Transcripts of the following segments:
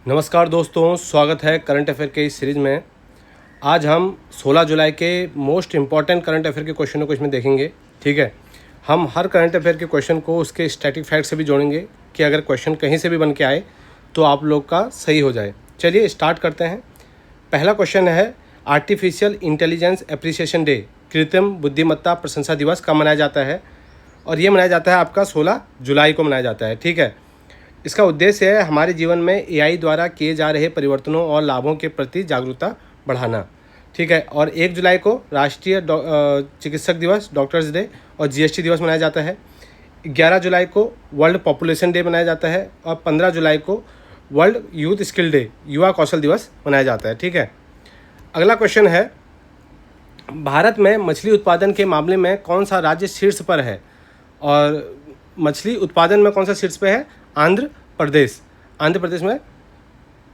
नमस्कार दोस्तों, स्वागत है करंट अफेयर के इस सीरीज़ में। आज हम 16 जुलाई के मोस्ट इम्पॉर्टेंट करंट अफेयर के क्वेश्चनों को इसमें देखेंगे। ठीक है, हम हर करंट अफेयर के क्वेश्चन को उसके स्टैटिक फैक्ट से भी जोड़ेंगे कि अगर क्वेश्चन कहीं से भी बन के आए तो आप लोग का सही हो जाए। चलिए स्टार्ट करते हैं। पहला क्वेश्चन है, आर्टिफिशियल इंटेलिजेंस एप्रिसिएशन डे, कृत्रिम बुद्धिमत्ता प्रशंसा दिवस कब मनाया जाता है? और ये मनाया जाता है आपका 16 जुलाई को मनाया जाता है। ठीक है, इसका उद्देश्य है हमारे जीवन में एआई द्वारा किए जा रहे परिवर्तनों और लाभों के प्रति जागरूकता बढ़ाना। ठीक है, और 1 जुलाई को राष्ट्रीय चिकित्सक दिवस डॉक्टर्स डे और जीएसटी दिवस मनाया जाता है। 11 जुलाई को वर्ल्ड पॉपुलेशन डे मनाया जाता है और 15 जुलाई को वर्ल्ड यूथ स्किल डे युवा कौशल दिवस मनाया जाता है। ठीक है, अगला क्वेश्चन है, भारत में मछली उत्पादन के मामले में कौन सा राज्य शीर्ष पर है? और मछली उत्पादन में कौन सा शीर्ष पे है? आंध्र प्रदेश। आंध्र प्रदेश में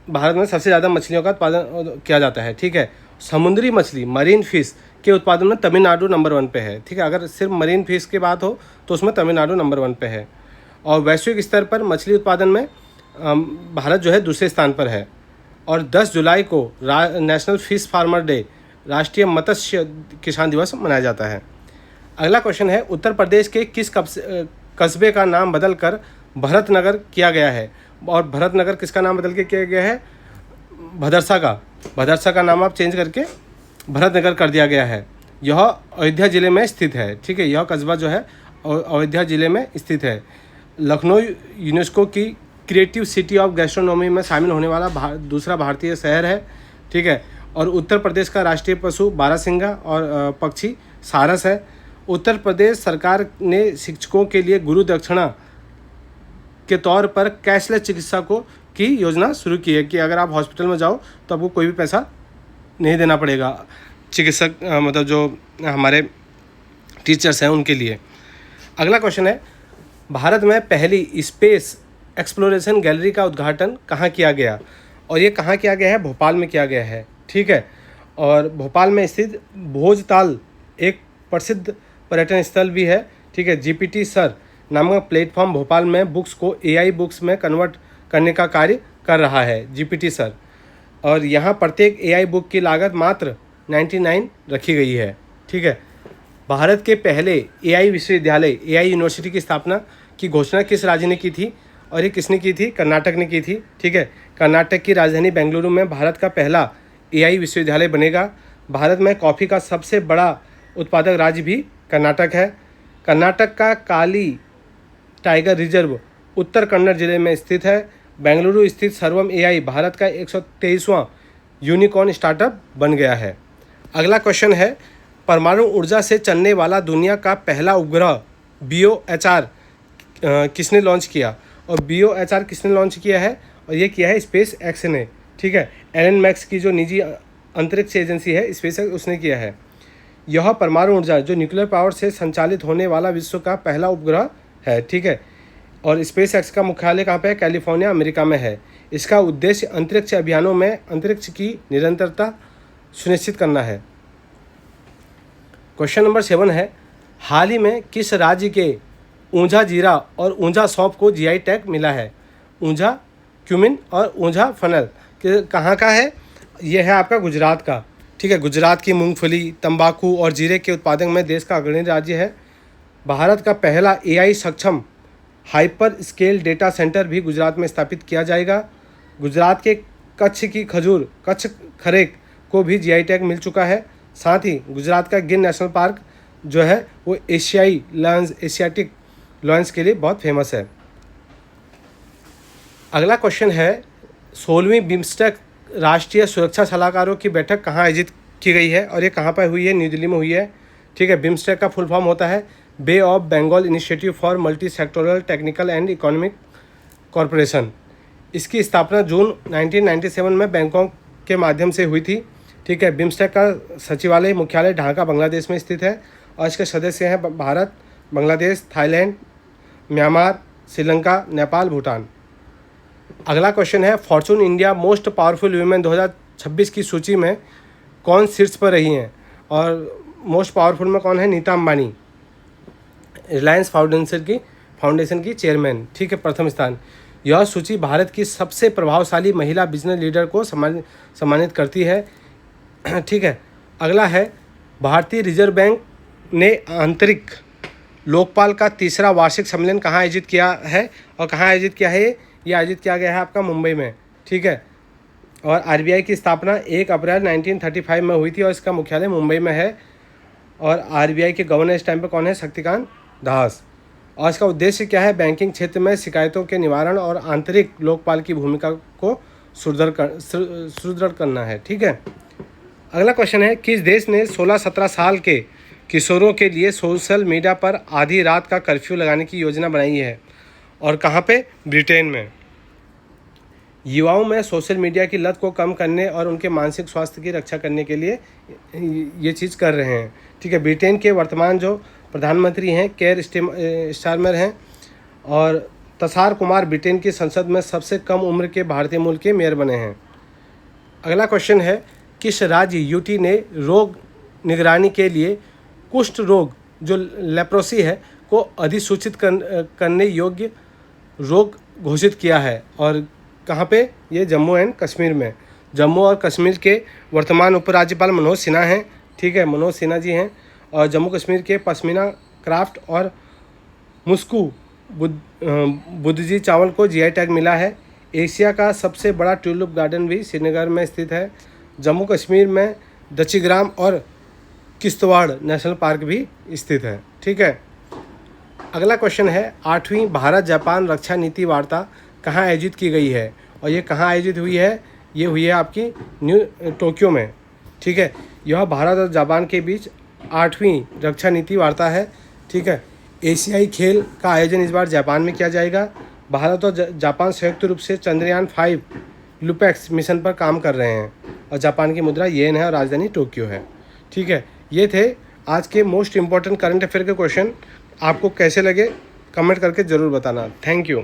भारत में सबसे ज़्यादा मछलियों का उत्पादन किया जाता है। ठीक है, समुद्री मछली मरीन फिश के उत्पादन में तमिलनाडु नंबर 1 पे है। ठीक है, अगर सिर्फ मरीन फिश की बात हो तो उसमें तमिलनाडु नंबर 1 पे है। और वैश्विक स्तर पर मछली उत्पादन में भारत जो है दूसरे स्थान पर है। और 10 जुलाई को नेशनल फिश फार्मर डे, राष्ट्रीय मत्स्य किसान दिवस मनाया जाता है। अगला क्वेश्चन है, उत्तर प्रदेश के किस कस्बे का नाम बदलकर भरतनगर किया गया है? और भरतनगर किसका नाम बदल के किया गया है? भदरसा का। भदरसा का नाम आप चेंज करके भरतनगर कर दिया गया है। यह अयोध्या ज़िले में स्थित है। ठीक है, यह कस्बा जो है अयोध्या ज़िले में स्थित है। लखनऊ यूनेस्को की क्रिएटिव सिटी ऑफ गैस्ट्रोनॉमी में शामिल होने वाला दूसरा भारतीय शहर है। ठीक है, और उत्तर प्रदेश का राष्ट्रीय पशु बारहसिंगा और पक्षी सारस है। उत्तर प्रदेश सरकार ने शिक्षकों के लिए गुरु दक्षिणा के तौर पर कैशलेस चिकित्सा की योजना शुरू की है कि अगर आप हॉस्पिटल में जाओ तो आपको कोई भी पैसा नहीं देना पड़ेगा। चिकित्सक मतलब जो हमारे टीचर्स हैं उनके लिए। अगला क्वेश्चन है, भारत में पहली स्पेस एक्सप्लोरेशन गैलरी का उद्घाटन कहाँ किया गया? और ये कहाँ किया गया है? भोपाल में किया गया है। ठीक है, और भोपाल में स्थित भोजताल एक प्रसिद्ध पर्यटन स्थल भी है। ठीक है, जीपीटी सर नामक प्लेटफॉर्म भोपाल में बुक्स को एआई बुक्स में कन्वर्ट करने का कार्य कर रहा है जीपीटी सर। और यहाँ प्रत्येक एआई बुक की लागत मात्र 99 रखी गई है। ठीक है, भारत के पहले एआई विश्वविद्यालय एआई यूनिवर्सिटी की स्थापना की घोषणा किस राज्य ने की थी? और ये किसने की थी? कर्नाटक ने की थी। ठीक है, कर्नाटक की राजधानी बेंगलुरु में भारत का पहला एआई विश्वविद्यालय बनेगा। भारत में कॉफ़ी का सबसे बड़ा उत्पादक राज्य भी कर्नाटक है। कर्नाटक का काली टाइगर रिजर्व उत्तर कन्नड़ जिले में स्थित है। बेंगलुरु स्थित सर्वम एआई भारत का 123वां यूनिकॉर्न स्टार्टअप बन गया है। अगला क्वेश्चन है, परमाणु ऊर्जा से चलने वाला दुनिया का पहला उपग्रह BOHR किसने लॉन्च किया? और BOHR किसने लॉन्च किया है? और ये किया है स्पेस एक्स ने। ठीक है, एलन मैक्स की जो निजी अंतरिक्ष एजेंसी है स्पेस एक्स, उसने किया है। यह परमाणु ऊर्जा जो न्यूक्लियर पावर से संचालित होने वाला विश्व का पहला उपग्रह है। ठीक है, और स्पेस एक्स का मुख्यालय कहाँ पे है? कैलिफोर्निया अमेरिका में है। इसका उद्देश्य अंतरिक्ष अभियानों में अंतरिक्ष की निरंतरता सुनिश्चित करना है। क्वेश्चन नंबर 7 है, हाल ही में किस राज्य के ऊंझा जीरा और ऊंझा सौंफ को जीआई टैग मिला है? ऊंझा क्यूमिन और ऊंझा फनल कहाँ का है? यह है आपका गुजरात का। ठीक है, गुजरात की मूंगफली, तंबाकू और जीरे के उत्पादन में देश का अग्रणी राज्य है। भारत का पहला एआई सक्षम हाइपर स्केल डेटा सेंटर भी गुजरात में स्थापित किया जाएगा। गुजरात के कच्छ की खजूर कच्छ खरेक को भी जीआई टैग मिल चुका है। साथ ही गुजरात का गिर नेशनल पार्क जो है वो एशियाटिक लॉयंस के लिए बहुत फेमस है। अगला क्वेश्चन है, 16वीं बिम्स्टेक राष्ट्रीय सुरक्षा सलाहकारों की बैठक कहाँ आयोजित की गई है? और ये कहाँ पर हुई है? न्यू दिल्ली में हुई है। ठीक है, बिम्स्टेक का फुल फॉर्म होता है bay of Bengal initiative for multi sectoral technical and economic corporation. इसकी स्थापना जून 1997 में बैंकॉक के माध्यम से हुई थी। ठीक है, बिम्स्टेक का सचिवालय मुख्यालय ढाका बांग्लादेश में स्थित है और इसके सदस्य हैं भारत, बांग्लादेश, थाईलैंड, म्यांमार, श्रीलंका, नेपाल, भूटान। अगला क्वेश्चन है, Fortune India most powerful women 2026 की सूची में कौन शीर्ष पर रही हैं? और मोस्ट पावरफुल में कौन है? नीता अंबानी, रिलायंस फाउंडेशन की चेयरमैन। ठीक है, प्रथम स्थान। यह सूची भारत की सबसे प्रभावशाली महिला बिजनेस लीडर को सम्मानित करती है। ठीक है, अगला है भारतीय रिजर्व बैंक ने आंतरिक लोकपाल का तीसरा वार्षिक सम्मेलन कहाँ आयोजित किया है और कहाँ आयोजित किया है? ये आयोजित किया गया है आपका मुंबई में। ठीक है, और आरबीआई की स्थापना 1 अप्रैल 1935 में हुई थी और इसका मुख्यालय मुंबई में है। और आरबीआई के गवर्नर इस टाइम पे कौन है? शक्तिकांत दास। और इसका उद्देश्य क्या है? बैंकिंग क्षेत्र में शिकायतों के निवारण और आंतरिक लोकपाल की भूमिका को सुदृढ़ करना है। ठीक है, अगला क्वेश्चन है, किस देश ने 16-17 साल के किशोरों के लिए सोशल मीडिया पर आधी रात का कर्फ्यू लगाने की योजना बनाई है और कहाँ पे? ब्रिटेन में। युवाओं में सोशल मीडिया की लत को कम करने और उनके मानसिक स्वास्थ्य की रक्षा करने के लिए ये चीज़ कर रहे हैं। ठीक है, ब्रिटेन के वर्तमान जो प्रधानमंत्री हैं केयर स्टारमर हैं और तसार कुमार ब्रिटेन की संसद में सबसे कम उम्र के भारतीय मूल के मेयर बने हैं। अगला क्वेश्चन है, किस राज्य यूटी ने रोग निगरानी के लिए कुष्ठ रोग जो लेप्रोसी है को अधिसूचित करने योग्य रोग घोषित किया है और कहाँ पे? ये जम्मू एंड कश्मीर में। जम्मू और कश्मीर के वर्तमान उपराज्यपाल मनोज सिन्हा हैं। ठीक है, मनोज सिन्हा जी हैं। और जम्मू कश्मीर के पश्मीना क्राफ्ट और मुस्कू बुद्धजी चावल को जीआई टैग मिला है। एशिया का सबसे बड़ा ट्यूलिप गार्डन भी श्रीनगर में स्थित है। जम्मू कश्मीर में दचिग्राम और किश्तवाड़ नेशनल पार्क भी स्थित है। ठीक है, अगला क्वेश्चन है, 8वीं भारत जापान रक्षा नीति वार्ता कहाँ आयोजित की गई है और ये कहाँ आयोजित हुई है? ये हुई है आपकी टोक्यो में। ठीक है, यह भारत और जापान के बीच 8वीं रक्षा नीति वार्ता है। ठीक है, एशियाई खेल का आयोजन इस बार जापान में किया जाएगा। भारत और जापान संयुक्त रूप से चंद्रयान 5 लुपेक्स मिशन पर काम कर रहे हैं और जापान की मुद्रा येन है और राजधानी टोक्यो है। ठीक है, ये थे आज के मोस्ट इम्पॉर्टेंट करंट अफेयर के क्वेश्चन। आपको कैसे लगे कमेंट करके ज़रूर बताना। Thank you.